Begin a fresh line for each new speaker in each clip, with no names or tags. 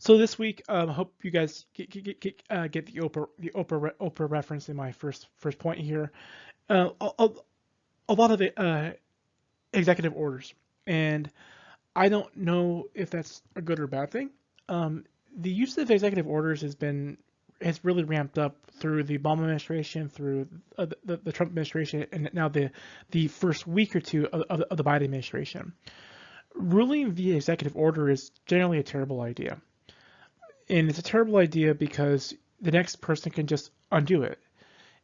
So this week, hope you guys get the Oprah reference in my first point here. A lot of the executive orders, and I don't know if that's a good or bad thing. Um, the use of executive orders has really ramped up through the Obama administration, through the Trump administration, and now the first week or two of the Biden administration. Ruling via executive order is generally a terrible idea. And it's a terrible idea because the next person can just undo it.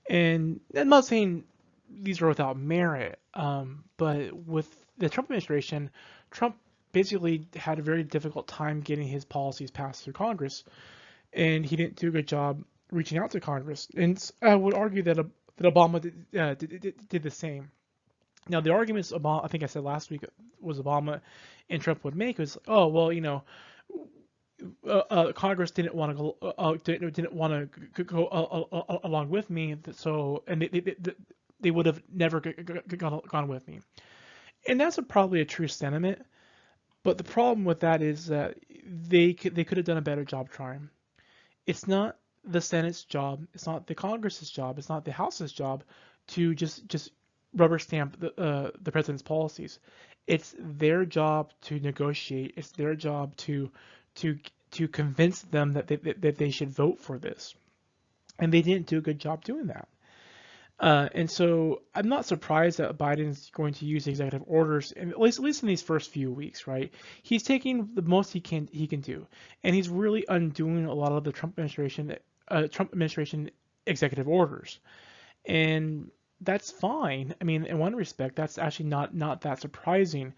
And I'm not saying these are without merit, but with the Trump administration, Trump basically had a very difficult time getting his policies passed through Congress, and he didn't do a good job reaching out to Congress. And I would argue that Obama did the same. Now, the arguments Obama, I think I said last week, was Obama and Trump would make was, oh well, Congress didn't want to go didn't want to go along with me, so and they would have never gone with me, and that's probably a true sentiment. But the problem with that is that they could have done a better job trying. It's not the Senate's job, it's not the Congress's job, it's not the House's job to just rubber stamp the president's policies. It's their job to negotiate. It's their job to to convince them that they should vote for this, and they didn't do a good job doing that. And so I'm not surprised that Biden's going to use executive orders, and at least in these first few weeks, right? He's taking the most he can do, and he's really undoing a lot of the Trump administration executive orders, and that's fine. I mean, in one respect, that's actually not that surprising.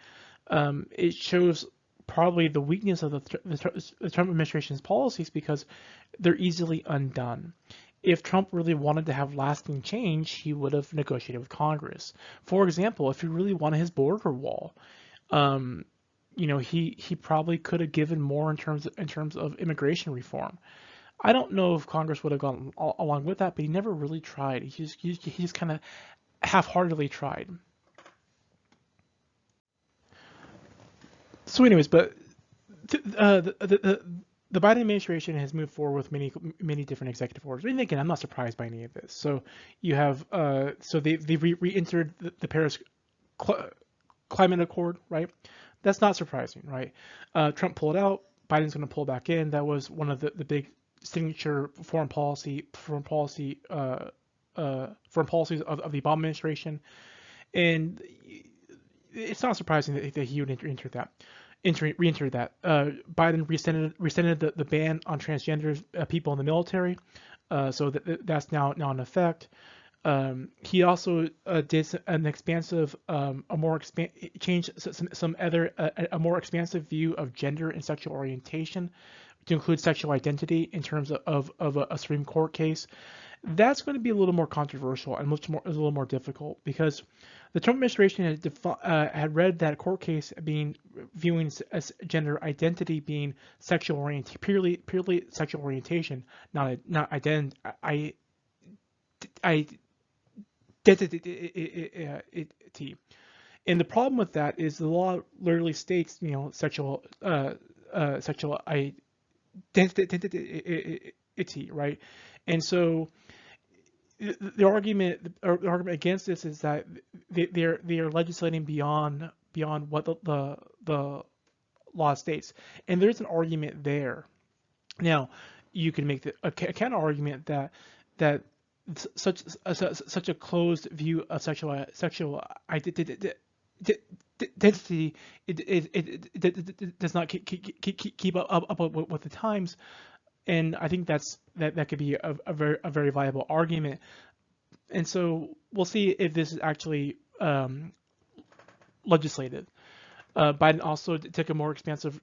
It shows probably the weakness of the Trump administration's policies because they're easily undone. If Trump really wanted to have lasting change, he would have negotiated with Congress. For example, if he really wanted his border wall, um, he probably could have given more in terms of immigration reform. I don't know if Congress would have gone along with that, but he never really tried. He just kind of half-heartedly tried. So, anyways, but the Biden administration has moved forward with many different executive orders. I mean, again, I'm not surprised by any of this. So you have so they re-entered the Paris cl- Climate Accord, right? That's not surprising, right? Trump pulled out. Biden's going to pull back in. That was one of the big signature foreign policies of the Obama administration, and it's not surprising that he would enter that re-enter that. Biden rescinded the ban on transgender people in the military, so that's now in effect. He also did an expansive, changed some other a more expansive view of gender and sexual orientation to include sexual identity in terms of a Supreme Court case. That's going to be a little more controversial and a little more difficult because the Trump administration had read that court case being viewing as gender identity being purely sexual orientation, not identity. Identity. And the problem with that is the law literally states, sexual identity, right? And so the argument against this is that they are legislating beyond what the law states, and there's an argument there. Now, you can make a counter argument that such a closed view of sexual identity it does not keep up with the times, and I think that could be a very viable argument. And so we'll see if this is actually legislated. Biden also took a more expansive,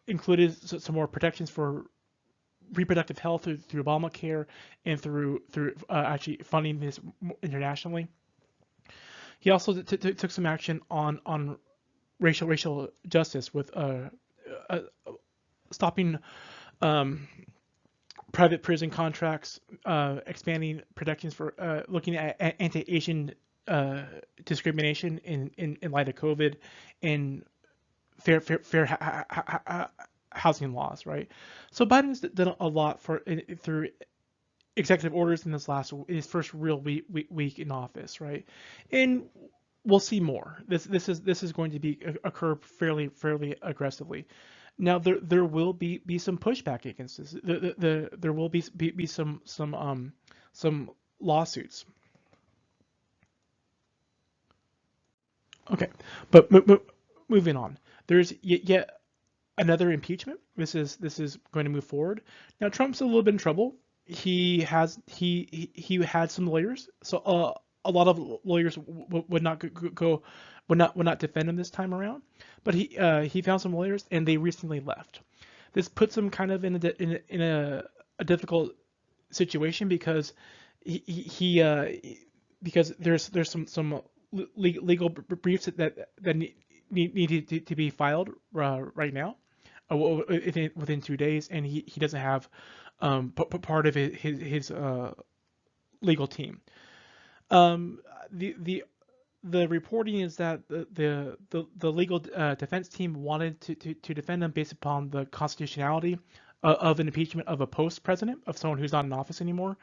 included some more protections for reproductive health through Obamacare and through actually funding this internationally. He also took some action on racial justice with uh, stopping um, private prison contracts, expanding protections for looking at anti-Asian uh, discrimination in light of COVID, and fair housing laws, right? So Biden's done a lot through executive orders in his first real week in office, right? And we'll see more. This is going to be occur fairly aggressively. Now there will be some pushback against this. There will be some lawsuits. Okay, but moving on. There's yet another impeachment. This is going to move forward. Now Trump's a little bit in trouble. He had some lawyers, so a lot of lawyers would not go would not defend him this time around. But he found some lawyers, and they recently left. This puts him kind of in a difficult situation because he because there's some legal briefs that needed to be filed right now within 2 days, and he doesn't have part of his legal team. Um, the the the reporting is that the legal defense team wanted to defend him based upon the constitutionality of an impeachment of a post president, of someone who's not in office anymore,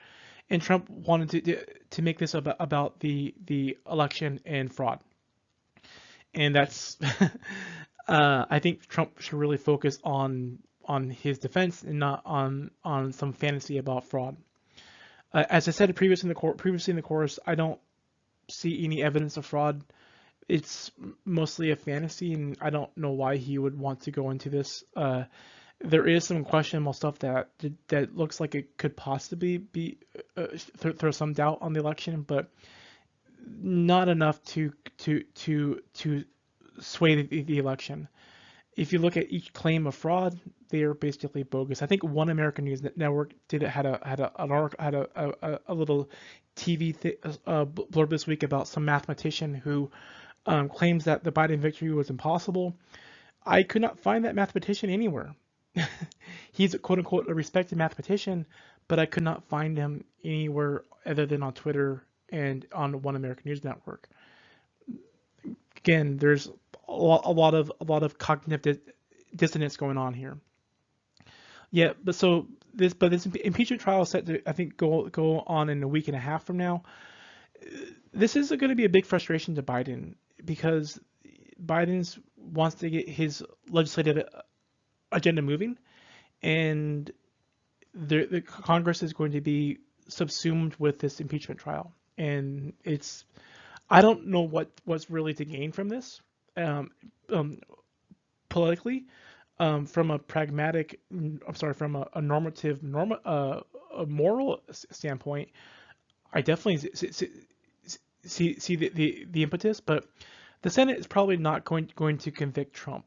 and Trump wanted to make this about the election and fraud. And that's I think Trump should really focus on his defense and not on some fantasy about fraud. As I said previously in the course, I don't see any evidence of fraud. It's mostly a fantasy, and I don't know why he would want to go into this. There is some questionable stuff that looks like it could possibly be throw some doubt on the election, but not enough to sway the election. If you look at each claim of fraud, they are basically bogus. I think One American News Network had a little TV blurb this week about some mathematician who claims that the Biden victory was impossible. I could not find that mathematician anywhere. He's a quote unquote a respected mathematician, but I could not find him anywhere other than on Twitter and on One American News Network. Again, there's a lot of cognitive dissonance going on here. Yeah, but this impeachment trial is set to, I think, go on in a week and a half from now. This is going to be a big frustration to Biden because Biden wants to get his legislative agenda moving, and the Congress is going to be subsumed with this impeachment trial, and I don't know what's really to gain from this, um, um, politically, from a pragmatic, I'm sorry, from a normative, a moral standpoint. I definitely see the impetus, but the Senate is probably not going to convict Trump.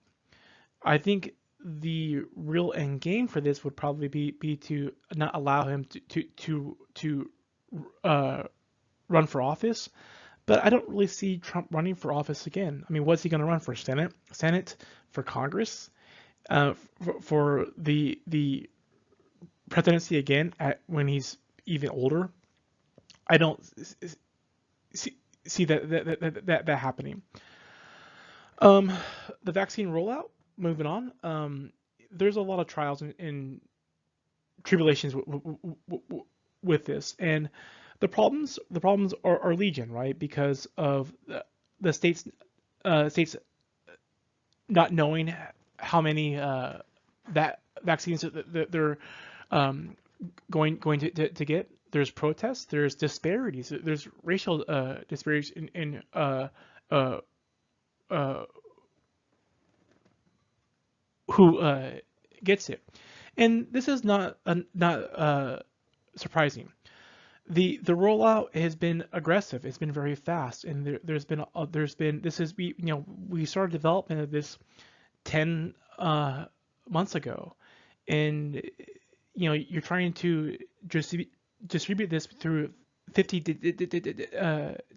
I think the real end game for this would probably be to not allow him to uh, run for office. But I don't really see Trump running for office again. I mean, what's he going to run for? Senate, for Congress, for the presidency again when he's even older? I don't see that happening. Um, the vaccine rollout. Moving on. There's a lot of trials and tribulations with this, and the problems are legion, right? Because of the states not knowing how many that vaccines that they're um, going to get. There's protests. There's disparities. There's racial disparities in uh, uh, who gets it, and this is not surprising. The rollout has been aggressive. It's been very fast, and there's been this is we started development of this 10 months ago, and you're trying to distribute this through 50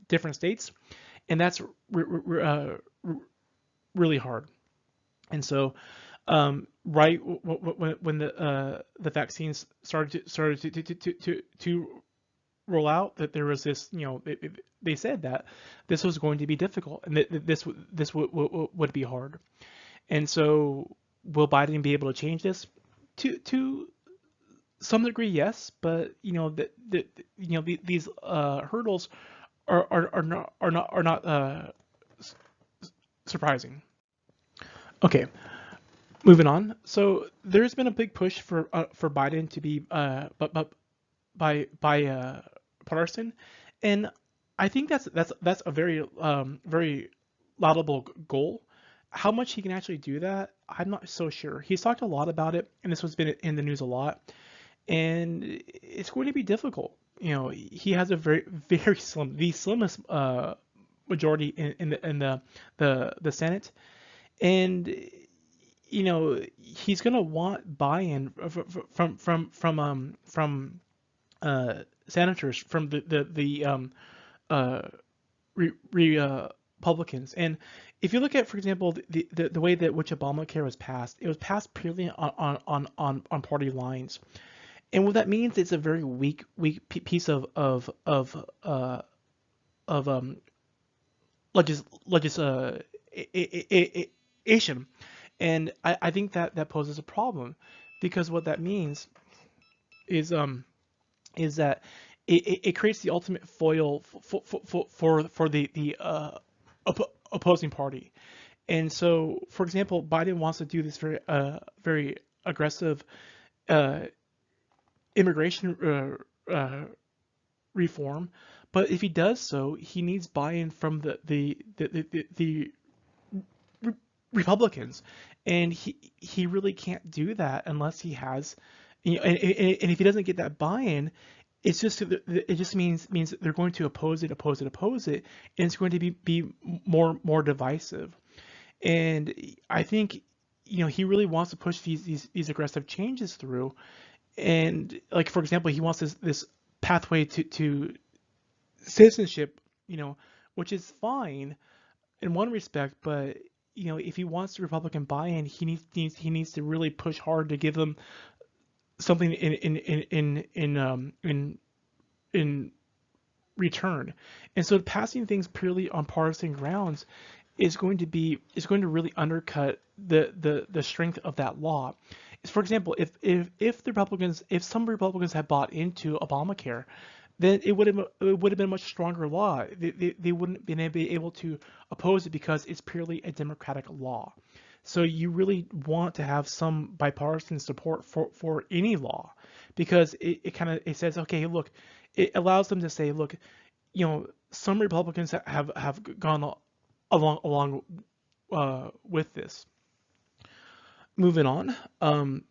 different states, and that's really hard. And so, right when the vaccines started to roll out, that there was this, they said that this was going to be difficult, and that this would be hard. And so, will Biden be able to change this? To some degree, yes, but these hurdles are not surprising. Okay, moving on. So there's been a big push for Biden to be but by partisan, and I think that's a very laudable goal. How much he can actually do that, I'm not so sure. He's talked a lot about it, and this has been in the news a lot, and it's going to be difficult. He has a very the slimmest majority in the Senate, and he's gonna want buy-in from senators from the uh, Republicans. And if you look at, for example, the way that which Obamacare was passed, it was passed purely on party lines. And what that means, it's a very weak piece of legislation. And I think that poses a problem, because what that means is is that it creates the ultimate foil for the opposing party. And so, for example, Biden wants to do this very aggressive uh, immigration reform, but if he does so, he needs buy-in from the Republicans, and he really can't do that unless he has, and if he doesn't get that buy-in, it just means that they're going to oppose it, and it's going to be more divisive. And I think he really wants to push these aggressive changes through, and like, for example, he wants this pathway to citizenship, which is fine in one respect, but if he wants the Republican buy-in, he needs to really push hard to give them something in return. And so passing things purely on partisan grounds is going to really undercut the strength of that law. For example, if the Republicans, if some Republicans had bought into Obamacare, then it would have been a much stronger law. They wouldn't been able to oppose it because it's purely a democratic law. So you really want to have some bipartisan support for any law, because it kind of it says, okay, look, it allows them to say, look, some Republicans have gone along with this. Moving on,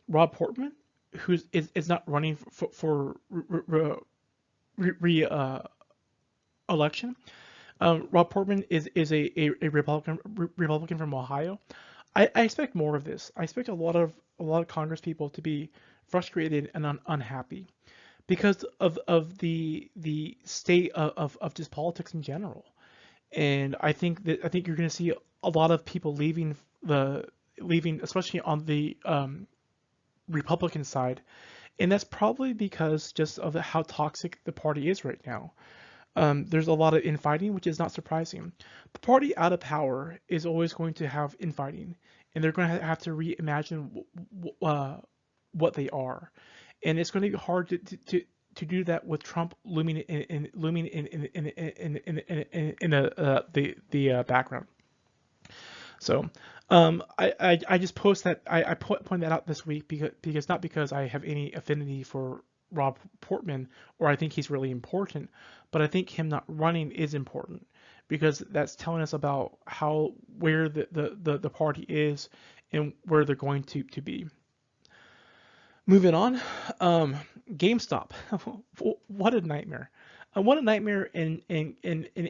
Rob Portman, who is not running for re election. Rob Portman is a Republican from Ohio. I expect more of this. I expect a lot of Congress people to be frustrated and unhappy because of the state of just politics in general. And I think you're going to see a lot of people leaving, especially on the Republican side, and that's probably because just of how toxic the party is right now. There's a lot of infighting, which is not surprising. The party out of power is always going to have infighting, and they're going to have to reimagine what they are, and it's going to be hard to do that with Trump looming in the background. So I just post that I point that out this week because not because I have any affinity for Rob Portman or I think he's really important, but I think him not running is important because that's telling us about how where the party is and where they're going to be. Moving on, GameStop. What a nightmare. What a nightmare and an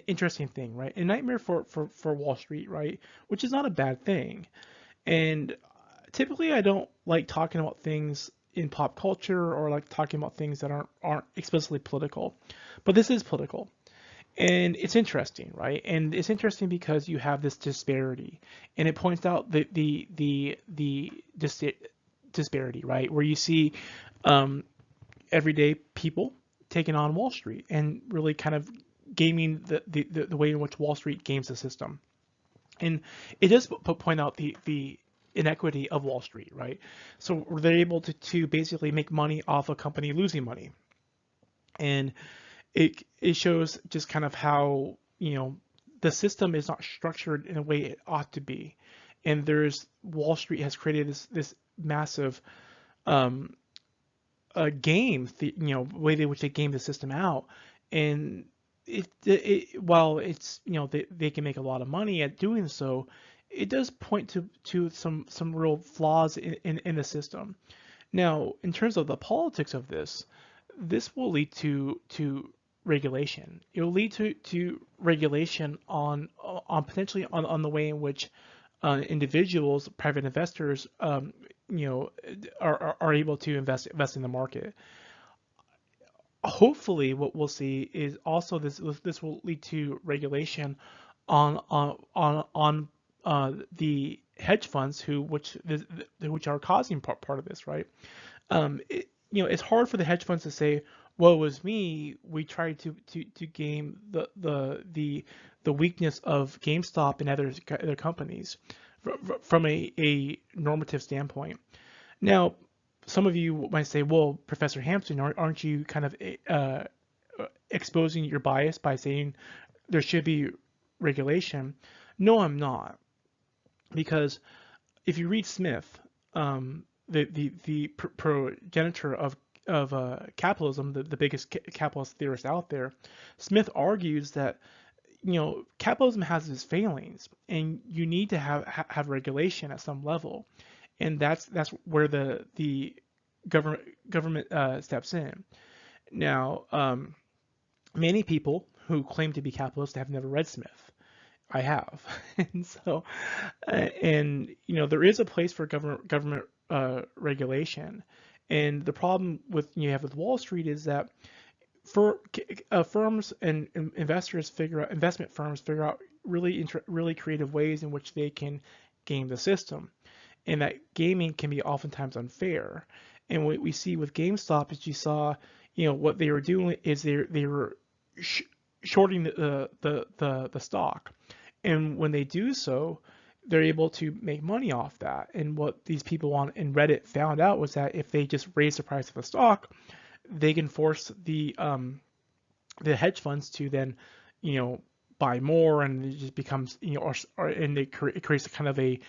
interesting thing, right? A nightmare for Wall Street, right? Which is not a bad thing. And typically I don't like talking about things in pop culture or like talking about things that aren't explicitly political. But this is political. And it's interesting, right? And it's interesting because you have this disparity, and it points out the disparity, right? Where you see um, everyday people taking on Wall Street and really kind of gaming the way in which Wall Street games the system. And it does point out the inequity of Wall Street, right? So they're able to basically make money off a company losing money, and it shows just kind of how, the system is not structured in a way it ought to be, and there's Wall Street has created this massive um, way in which they game the system out, and while it's, they can make a lot of money at doing so, it does point to some real flaws in the system. Now, in terms of the politics of this will lead to regulation. It will lead to regulation on potentially on the way in which individuals, private investors, are able to invest in the market. Hopefully, what we'll see is also this will lead to regulation on the hedge funds which are causing part of this, right? It's hard for the hedge funds to say, "Well, it was me. We tried to game the weakness of GameStop and other companies from a normative standpoint." Now, some of you might say, "Well, Professor Hampton, aren't you kind of exposing your bias by saying there should be regulation?" No, I'm not, because if you read Smith, the progenitor of capitalism, the biggest capitalist theorist out there, Smith argues that, capitalism has its failings, and you need to have regulation at some level, and that's where the government steps in. Now, many people who claim to be capitalists have never read Smith. I have, and so, and there is a place for government regulation, and the problem you have with Wall Street is that for firms and investment firms figure out really creative ways in which they can game the system, and that gaming can be oftentimes unfair. And what we see with GameStop is you saw, what they were doing is they were shorting the stock, and when they do so, they're able to make money off that. And what these people on in Reddit found out was that if they just raise the price of the stock, they can force the hedge funds to then, buy more, and it just becomes, and it creates a kind of a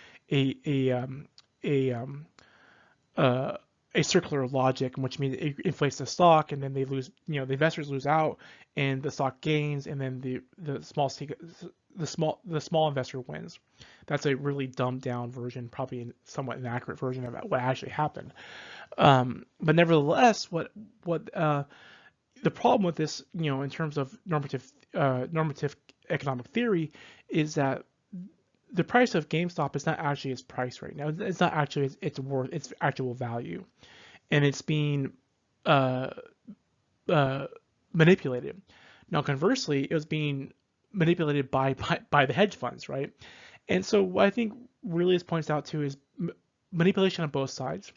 a circular logic, which means it inflates the stock, and then they lose, the investors lose out, and the stock gains, and then the small investor wins. That's a really dumbed down version, probably a somewhat inaccurate version of what actually happened. But nevertheless, what the problem with this, in terms of normative economic theory, is that the price of GameStop is not actually its price right now. It's not actually its actual value, and it's being manipulated. Now, conversely, it was being manipulated by the hedge funds, right? And so what I think really this points out to is manipulation on both sides.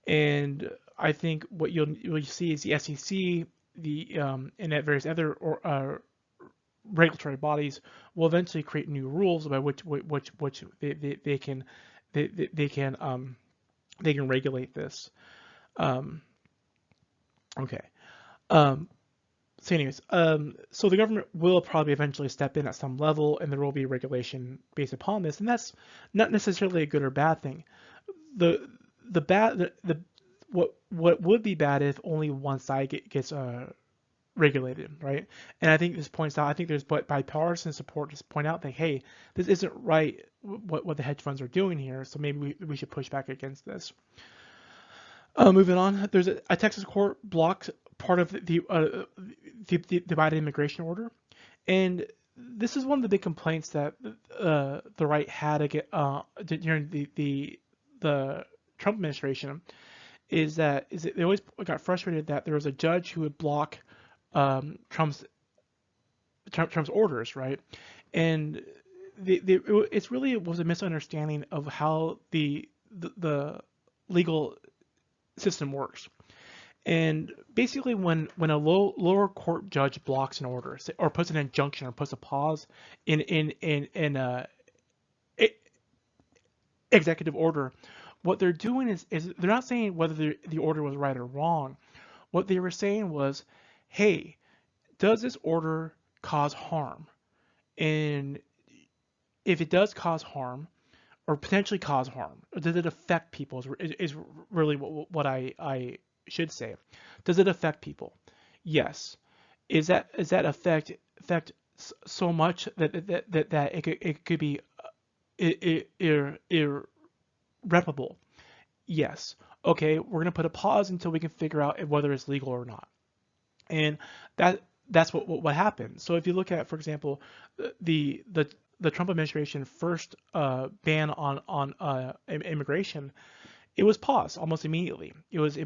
And I think what you'll see is the SEC, and at various other regulatory bodies will eventually create new rules by which they can regulate this. Okay. So anyways, so the government will probably eventually step in at some level, and there will be regulation based upon this, and that's not necessarily a good or bad thing. What would be bad if only one side gets regulated, right? And I think this points out, I think there's bipartisan support to point out that, hey, this isn't right, what the hedge funds are doing here, so maybe we should push back against this. Moving on, there's a Texas court blocked part of the Biden immigration order, and this is one of the big complaints that the right had during the Trump administration, is that they always got frustrated that there was a judge who would block Trump's orders, right? And it really was a misunderstanding of how the legal system works. And basically, when a lower court judge blocks an order, or puts an injunction, or puts a pause in executive order, what they're doing is they're not saying whether the order was right or wrong. What they were saying was, hey, does this order cause harm? And if it does cause harm, or potentially cause harm, or does it affect people? Is really what I should say. Does it affect people? Yes. Is that affect so much that it could be irreparable? Yes. Okay, we're gonna put a pause until we can figure out whether it's legal or not. And that that's what happened. So if you look at, for example, the the the Trump administration first ban on immigration, it was paused almost immediately. There's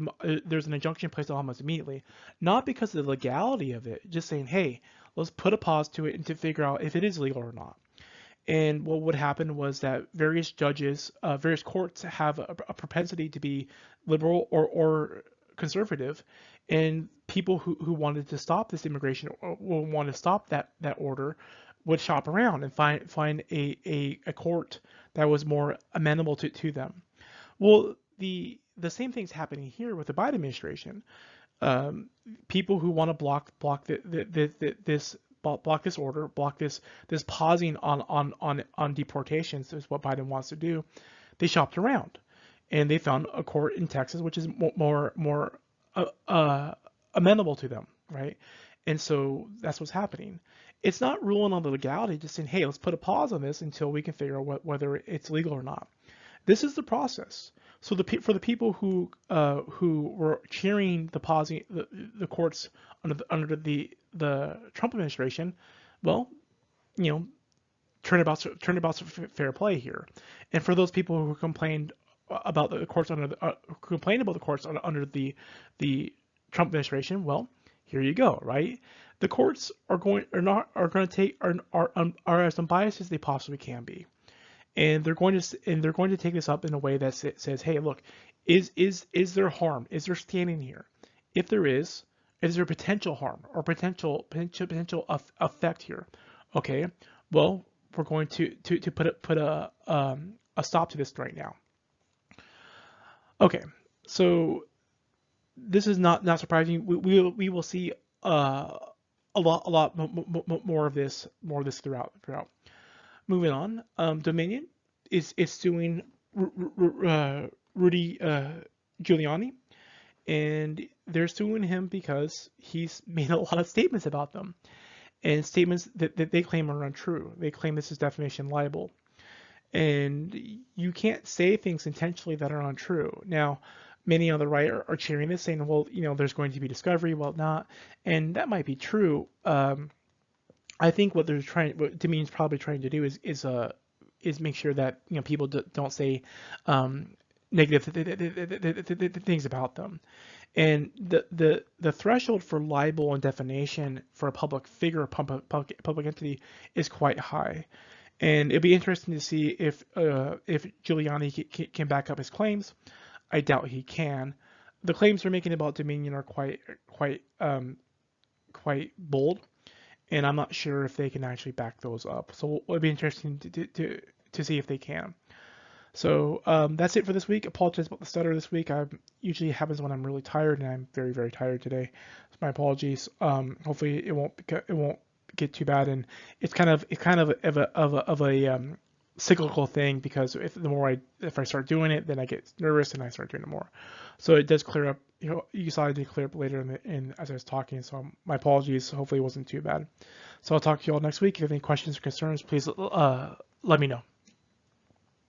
an injunction placed on almost immediately, not because of the legality of it, just saying, hey, let's put a pause to it and to figure out if it is legal or not. And what would happen was that various judges, various courts have a propensity to be liberal or conservative, and people who wanted to stop this immigration or want to stop that order would shop around and find a court that was more amenable to them. Well, the same thing's happening here with the Biden administration. Um, People who want to block this block this order, block this pausing on deportations is what Biden wants to do. They shopped around, and they found a court in Texas which is more amenable to them, right? And so that's what's happening. It's not ruling on the legality, just saying, hey, let's put a pause on this until we can figure out whether it's legal or not. This is the process. So for the people who were cheering the pausing the courts under the Trump administration, well, you know, turnabout's fair play here. And for those people who complained about the courts under the Trump administration, well, here you go, right? The courts are going to take are as unbiased as they possibly can be, and they're going to take this up in a way that says, hey, look, is there harm? Is there standing here? If there is there potential harm or potential effect here? Okay, well, we're going to put a stop to this right now. Okay, so this is not surprising. We will see a lot more of this throughout. Moving on, Dominion is suing Rudy Giuliani, and they're suing him because he's made a lot of statements about them, and statements that they claim are untrue. They claim this is defamation libel, and you can't say things intentionally that are untrue. Now, many on the right are cheering this, saying, well, there's going to be discovery, well, not, and that might be true. I think what Dominion's probably trying to do is make sure that people don't say negative things about them, and the threshold for libel and defamation for a public figure, a public entity, is quite high, and it'll be interesting to see if Giuliani can back up his claims. I doubt he can. The claims they're making about Dominion are quite bold, and I'm not sure if they can actually back those up. So it'll be interesting to see if they can. So that's it for this week. Apologize about the stutter this week. Usually happens when I'm really tired, and I'm very, very tired today. So my apologies. Hopefully it won't get too bad. And it's kind of a cyclical thing, because if I start doing it, then I get nervous and I start doing it more. So it does clear up. You saw it did clear up later in as I was talking. So my apologies. Hopefully it wasn't too bad. So I'll talk to you all next week. If you have any questions or concerns, please let me know.